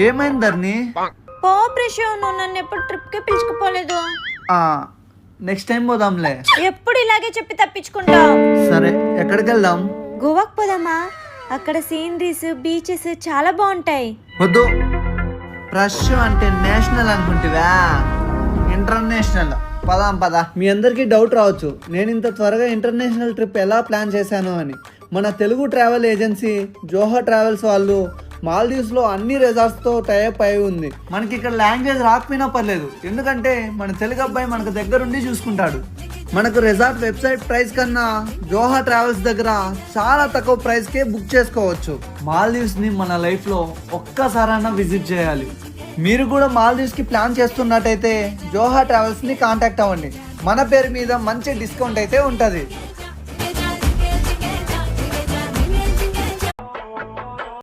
ఏమైంది ధర్ని? పో ప్రిషు, నువ్వు నన్ను ఎప్పుడు ట్రిప్ కి పిలుచుకుపోలేదు. Next time పోదాంలే. ఎప్పుడు ఇలాగే చెప్పి తప్పించుకుంటావు. సరే, ఎక్కడికి వెళ్దాం? గోవాకి పోదామా? అక్కడ సీనరీస్, బీచెస్ చాలా బాగుంటాయి. వద్దు, ఫ్రెష్ అంటే నేషనల్ అనుకుంటివా? ఇంటర్నేషనల్. పదాం పద. మీ అందరికీ డౌట్ రావచ్చు, నేను ఇంత త్వరగా ఇంటర్నేషనల్ ట్రిప్ ఎలా ప్లాన్ చేశాను అని. మన Telugu travel agency Zoho travels వాళ్ళు మాల్దీవ్స్ లో అన్ని రిసార్ట్స్ తో టైఅప్ అయి ఉంది. మనకి ఇక్కడ లాంగ్వేజ్ రాకపోయినా పర్లేదు, ఎందుకంటే మన తెలుగు అబ్బాయి మనకు దగ్గరుండి చూసుకుంటాడు. మనకు రిసార్ట్ వెబ్సైట్ ప్రైస్ కన్నా జోహో ట్రావెల్స్ దగ్గర చాలా తక్కువ ప్రైస్ కే బుక్ చేసుకోవచ్చు. మాల్దీవ్స్ ని మన లైఫ్ లో ఒక్కసారైనా విజిట్ చేయాలి. మీరు కూడా మాల్దీవ్స్ కి ప్లాన్ చేస్తున్నట్టయితే జోహో ట్రావెల్స్ ని కాంటాక్ట్ అవ్వండి. మన పేరు మీద మంచి డిస్కౌంట్ అయితే ఉంటుంది.